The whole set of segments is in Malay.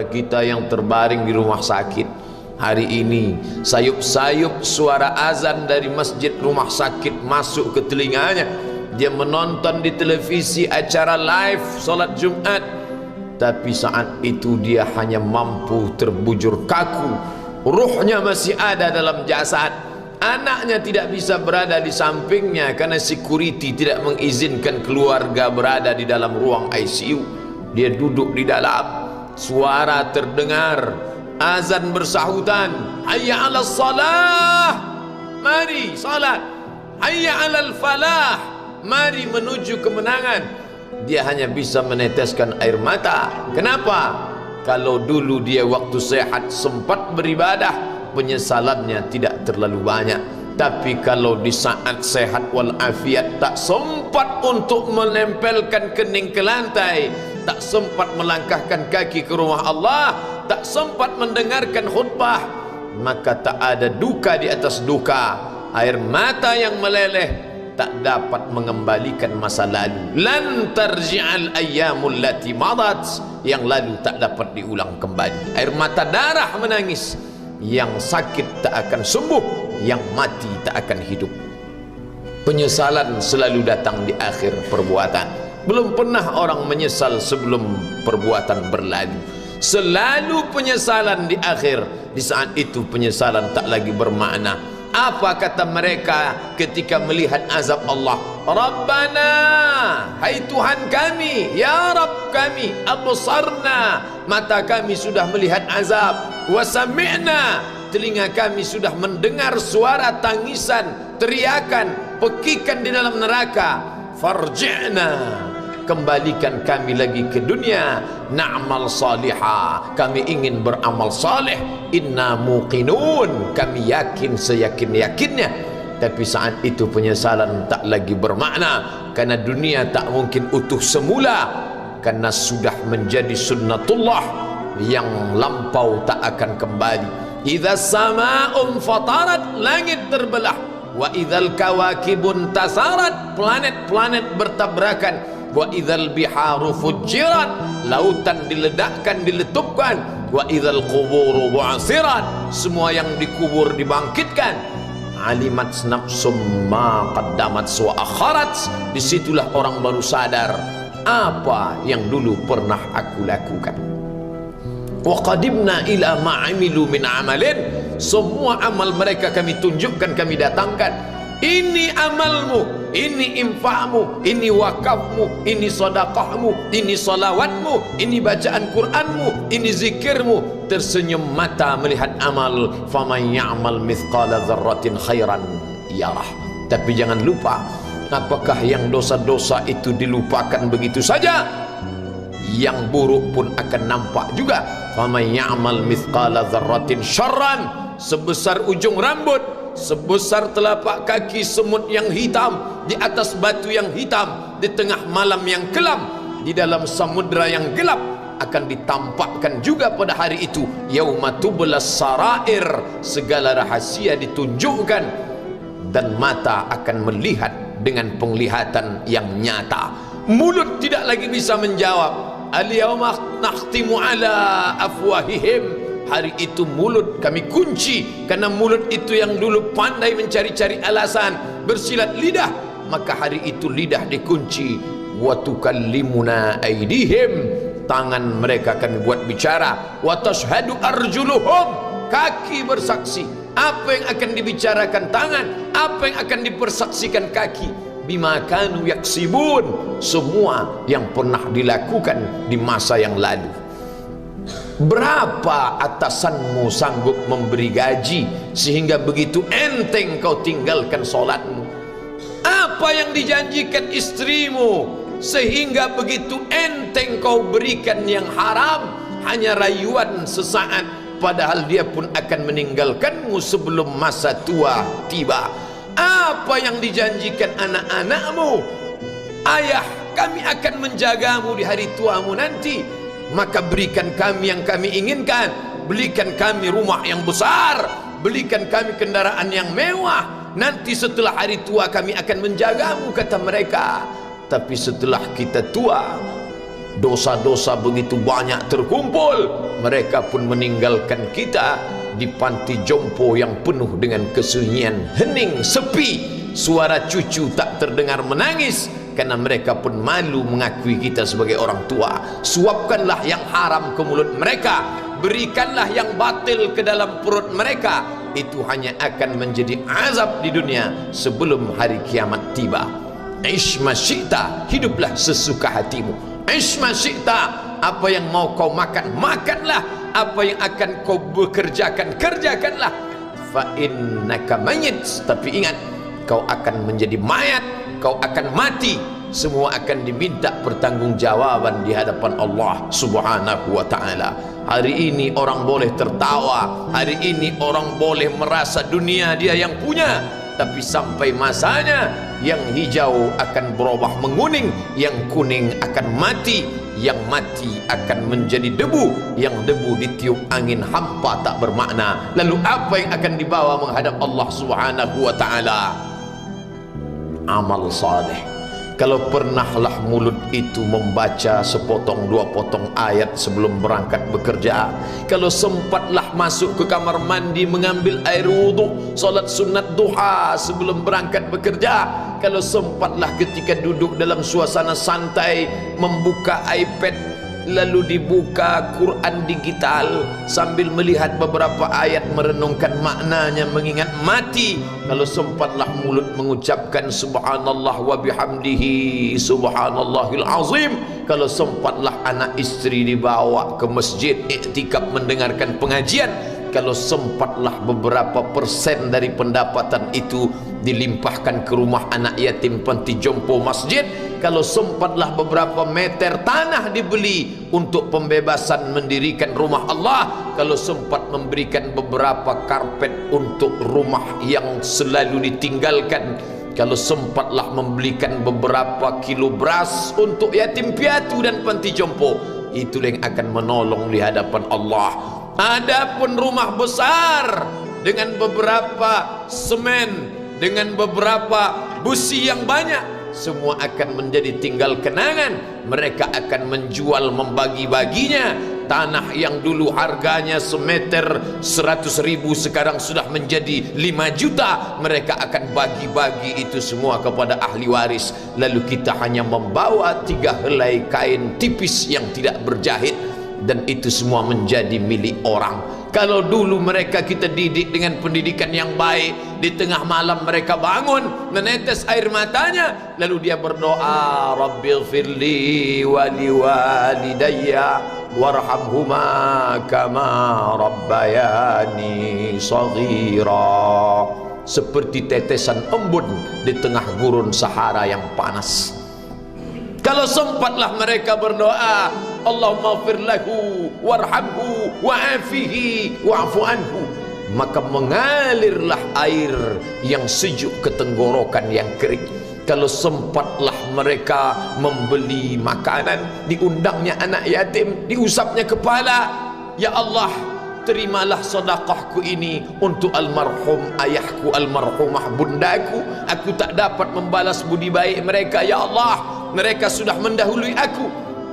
saudara kita yang terbaring di rumah sakit. Hari ini sayup-sayup suara azan dari masjid rumah sakit masuk ke telinganya. Dia menonton di televisi acara live solat Jumat, tapi saat itu dia hanya mampu terbujur kaku. Ruhnya masih ada dalam jasad. Anaknya tidak bisa berada di sampingnya karena security tidak mengizinkan keluarga berada di dalam ruang ICU. Dia duduk di dalam, suara terdengar, azan bersahutan, hayya 'alas salah, mari salat, hayya 'alal falah, mari menuju kemenangan. Dia hanya bisa meneteskan air mata. Kenapa? Kalau dulu dia waktu sehat sempat beribadah, penyesalannya tidak terlalu banyak. Tapi kalau di saat sehat walafiat tak sempat untuk menempelkan kening ke lantai, tak sempat melangkahkan kaki ke rumah Allah, tak sempat mendengarkan khutbah, maka tak ada duka di atas duka. Air mata yang meleleh tak dapat mengembalikan masa lalu. Lan tarji'al ayyamul lati madat, yang lalu tak dapat diulang kembali. Air mata darah menangis, yang sakit tak akan sembuh, yang mati tak akan hidup. Penyesalan selalu datang di akhir perbuatan. Belum pernah orang menyesal sebelum perbuatan berlalu. Selalu penyesalan di akhir. Di saat itu penyesalan tak lagi bermakna. Apa kata mereka ketika melihat azab Allah? Rabbana, hai Tuhan kami, ya Rabb kami, absarna, mata kami sudah melihat azab, wa sami'na, telinga kami sudah mendengar suara tangisan, teriakan, pekikan di dalam neraka. Farji'na, kembalikan kami lagi ke dunia, na'mal salihah, kami ingin beramal saleh, inna muqinun, kami yakin seyakin-yakinnya. Tapi saat itu penyesalan tak lagi bermakna, karena dunia tak mungkin utuh semula, karena sudah menjadi sunnatullah yang lampau tak akan kembali. Idza sama'un fatarat, langit terbelah, wa idzal kawakibun tasarat, planet-planet bertabrakan, wa idzal biharu fujirat, lautan diledakkan, diletupkan, wa idzal quburu bu'asirat, semua yang dikubur dibangkitkan. Alimat nafsum ma qaddamat wa akharat, disitulah orang baru sadar apa yang dulu pernah aku lakukan. Wa qadimna ila ma amilu min amalin, semua amal mereka kami tunjukkan, kami datangkan. Ini amalmu, ini infakmu, ini wakafmu, ini sedekahmu, ini salawatmu, ini bacaan Qur'anmu, ini zikirmu. Tersenyum mata melihat amal. Faman ya'mal mithqala dzarratin khairan yarah. Tapi jangan lupa, apakah yang dosa-dosa itu dilupakan begitu saja? Yang buruk pun akan nampak juga. Faman ya'mal mithqala dzarratin syarran, sebesar ujung rambut, sebesar telapak kaki semut yang hitam, di atas batu yang hitam, di tengah malam yang kelam, di dalam samudra yang gelap, akan ditampakkan juga pada hari itu. Yauma tublas sarair, segala rahasia ditunjukkan, dan mata akan melihat dengan penglihatan yang nyata. Mulut tidak lagi bisa menjawab. Al-yauma nakhtimu ala afwahihim, hari itu mulut kami kunci, karena mulut itu yang dulu pandai mencari-cari alasan, bersilat lidah, maka hari itu lidah dikunci. Wa tukallimuna aydihim, tangan mereka kami buat bicara. Wa tashhadu arjuluhum, kaki bersaksi. Apa yang akan dibicarakan tangan, apa yang akan dipersaksikan kaki? Bima kanu yaksibun, semua yang pernah dilakukan di masa yang lalu. Berapa atasanmu sanggup memberi gaji sehingga begitu enteng kau tinggalkan solatmu? Apa yang dijanjikan istrimu sehingga begitu enteng kau berikan yang haram, hanya rayuan sesaat, padahal dia pun akan meninggalkanmu sebelum masa tua tiba? Apa yang dijanjikan anak-anakmu? Ayah, kami akan menjagamu di hari tuamu nanti, maka berikan kami yang kami inginkan, belikan kami rumah yang besar, belikan kami kendaraan yang mewah, nanti setelah hari tua kami akan menjagamu, kata mereka. Tapi setelah kita tua, dosa-dosa begitu banyak terkumpul, mereka pun meninggalkan kita di panti jompo yang penuh dengan kesunyian, hening, sepi. Suara cucu tak terdengar menangis karena mereka pun malu mengakui kita sebagai orang tua. Suapkanlah yang haram ke mulut mereka, berikanlah yang batil ke dalam perut mereka. Itu hanya akan menjadi azab di dunia sebelum hari kiamat tiba. Ish ma syi'ta, hiduplah sesuka hatimu. Ish ma syi'ta, apa yang mau kau makan, makanlah. Apa yang akan kau bekerjakan, kerjakanlah. Fa innaka mayyit, tapi ingat, kau akan menjadi mayat, kau akan mati. Semua akan diminta pertanggungjawaban di hadapan Allah Subhanahu wa ta'ala. Hari ini orang boleh tertawa, hari ini orang boleh merasa dunia dia yang punya, tapi sampai masanya yang hijau akan berubah menguning, yang kuning akan mati, yang mati akan menjadi debu, yang debu ditiup angin hampa tak bermakna. Lalu apa yang akan dibawa menghadap Allah Subhanahu wa ta'ala? Amal saleh. Kalau pernahlah mulut itu membaca sepotong dua potong ayat sebelum berangkat bekerja, kalau sempatlah masuk ke kamar mandi mengambil air wudhu, solat sunat duha sebelum berangkat bekerja, kalau sempatlah ketika duduk dalam suasana santai membuka iPad lalu dibuka Quran digital sambil melihat beberapa ayat merenungkan maknanya, mengingat mati, kalau sempatlah mulut mengucapkan subhanallah wa bihamdihi subhanallahil azim, kalau sempatlah anak istri dibawa ke masjid iktikaf mendengarkan pengajian, kalau sempatlah beberapa persen dari pendapatan itu dilimpahkan ke rumah anak yatim panti jompo masjid, kalau sempatlah beberapa meter tanah dibeli untuk pembebasan mendirikan rumah Allah, kalau sempat memberikan beberapa karpet untuk rumah yang selalu ditinggalkan, kalau sempatlah membelikan beberapa kilo beras untuk yatim piatu dan panti jompo, itulah yang akan menolong di hadapan Allah. Adapun rumah besar dengan beberapa semen, dengan beberapa busi yang banyak, semua akan menjadi tinggal kenangan. Mereka akan menjual, membagi-baginya. Tanah yang dulu harganya semeter 100.000 sekarang sudah menjadi 5 juta. Mereka akan bagi-bagi itu semua kepada ahli waris. Lalu kita hanya membawa 3 helai kain tipis yang tidak berjahit, dan itu semua menjadi milik orang. Kalau dulu mereka kita didik dengan pendidikan yang baik, di tengah malam mereka bangun menetes air matanya, lalu dia berdoa, Rabbighfirli wa liwalidayya warhamhuma kama rabbayani shaghira, seperti tetesan embun di tengah gurun Sahara yang panas. Kalau sempatlah mereka berdoa, Allahumma ighfir lahu warhamhu wa'afihi wa'fu anhu, maka mengalirlah air yang sejuk ke tenggorokan yang kering. Kalau sempatlah mereka membeli makanan, diundangnya anak yatim, diusapnya kepala, ya Allah, terimalah sedekahku ini untuk almarhum ayahku, almarhumah bundaku. Aku tak dapat membalas budi baik mereka, ya Allah, mereka sudah mendahului aku.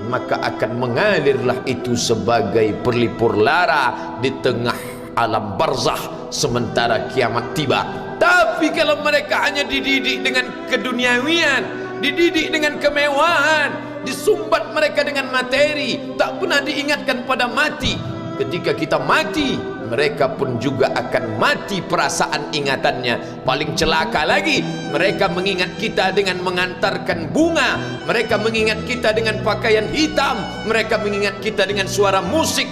Maka akan mengalirlah itu sebagai perlipur lara di tengah alam barzakh sementara kiamat tiba. Tapi kalau mereka hanya dididik dengan keduniawian, dididik dengan kemewahan, disumbat mereka dengan materi, tak pernah diingatkan pada mati. Ketika kita mati, mereka pun juga akan mati perasaan ingatannya. Paling celaka lagi, mereka mengingat kita dengan mengantarkan bunga, mereka mengingat kita dengan pakaian hitam, mereka mengingat kita dengan suara musik,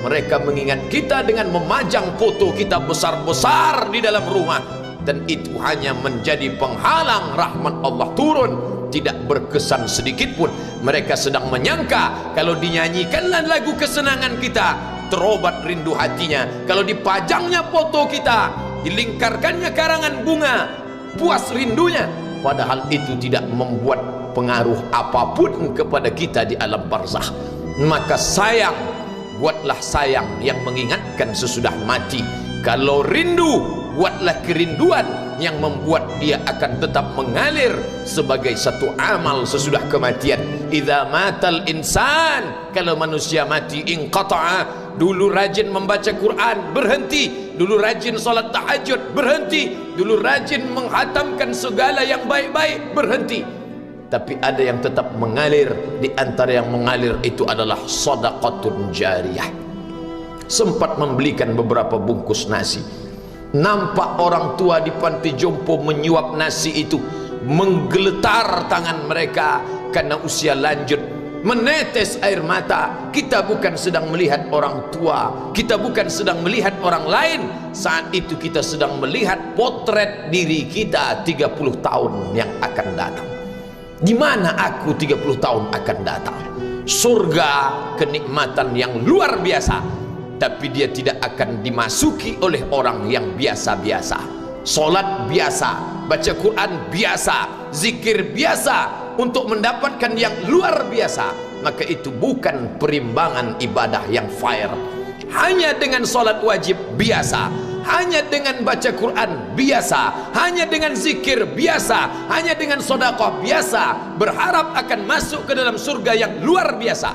mereka mengingat kita dengan memajang foto kita besar-besar di dalam rumah. Dan itu hanya menjadi penghalang rahmat Allah turun, tidak berkesan sedikit pun. Mereka sedang menyangka kalau dinyanyikanlah lagu kesenangan kita, terobat rindu hatinya. Kalau dipajangnya foto kita, dilingkarkannya karangan bunga, puas rindunya. Padahal itu tidak membuat pengaruh apapun kepada kita di alam barzakh. Maka sayang, buatlah sayang yang mengingatkan sesudah mati. Kalau rindu, buatlah kerinduan yang membuat dia akan tetap mengalir sebagai satu amal sesudah kematian. Idza matal insan, kalau manusia mati, inqata'a, dulu rajin membaca Quran berhenti, dulu rajin salat tahajud berhenti, dulu rajin menghatamkan segala yang baik-baik berhenti. Tapi ada yang tetap mengalir. Di antara yang mengalir itu adalah shadaqatun jariyah. Sempat membelikan beberapa bungkus nasi, nampak orang tua di panti jompo menyuap nasi itu, menggeletar tangan mereka karena usia lanjut, menetes air mata. Kita bukan sedang melihat orang tua, kita bukan sedang melihat orang lain, saat itu kita sedang melihat potret diri kita 30 tahun yang akan datang. Di mana aku 30 tahun akan datang? Surga, kenikmatan yang luar biasa, tapi dia tidak akan dimasuki oleh orang yang biasa-biasa. Solat biasa, baca Quran biasa, zikir biasa, untuk mendapatkan yang luar biasa, maka itu bukan perimbangan ibadah yang fair. Hanya dengan solat wajib biasa, hanya dengan baca Quran biasa, hanya dengan zikir biasa, hanya dengan sedekah biasa, berharap akan masuk ke dalam surga yang luar biasa,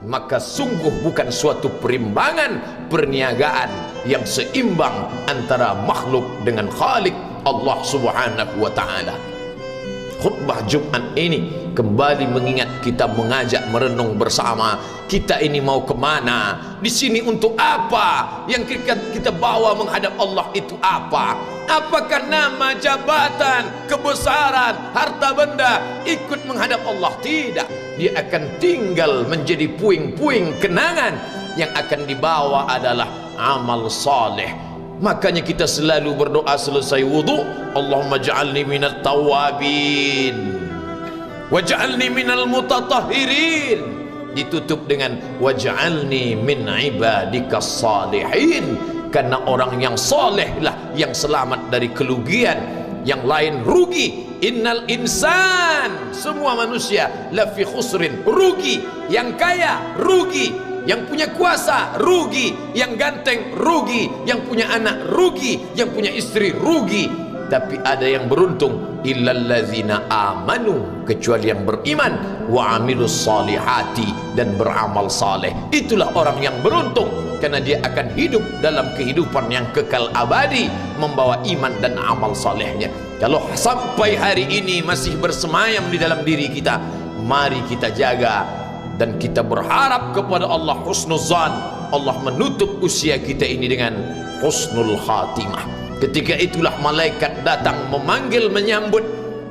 maka sungguh bukan suatu perimbangan perniagaan yang seimbang antara makhluk dengan Khalik Allah Subhanahu wa ta'ala. Khutbah Jumat ini kembali mengingat kita, mengajak merenung bersama. Kita ini mau kemana? Di sini untuk apa? Yang kita bawa menghadap Allah itu apa? Apakah nama, jabatan, kebesaran, harta benda ikut menghadap Allah? Tidak. Dia akan tinggal menjadi puing-puing kenangan. Yang akan dibawa adalah amal saleh. Makanya kita selalu berdoa selesai wudu, Allahumma ja'alni minat tawabin waj'alni minal mutatahhirin, ditutup dengan waj'alni min ibadikas salihin, karena orang yang saleh lah yang selamat dari kerugian, yang lain rugi. Innal insan, semua manusia lafi khusrin, rugi. Yang kaya rugi, yang punya kuasa rugi, yang ganteng rugi, yang punya anak rugi, yang punya istri rugi. Tapi ada yang beruntung, illallazina amanu, kecuali yang beriman, wa amilus salihati, dan beramal saleh. Itulah orang yang beruntung, karena dia akan hidup dalam kehidupan yang kekal abadi, membawa iman dan amal salehnya. Kalau sampai hari ini masih bersemayam di dalam diri kita, mari kita jaga. Dan kita berharap kepada Allah husnuzan, Allah menutup usia kita ini dengan husnul khatimah. Ketika itulah malaikat datang memanggil, menyambut,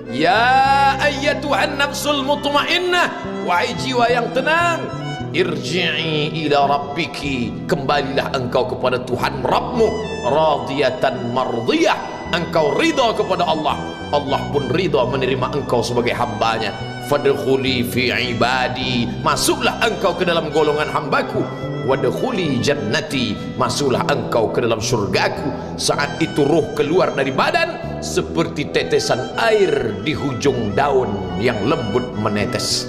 ya ayyatuhan nafsul mutmainnah, wahai jiwa yang tenang, irji'i ila rabbiki, kembalilah engkau kepada Tuhan Rabbmu, radiyatan mardiyah, engkau ridha kepada Allah, Allah pun ridha menerima engkau sebagai hambanya. Fadkhuli fi ibadi, masuklah engkau ke dalam golongan hambaku. Wadkhuli jannati, masuklah engkau ke dalam surgaku. Saat itu ruh keluar dari badan seperti tetesan air di hujung daun yang lembut menetes.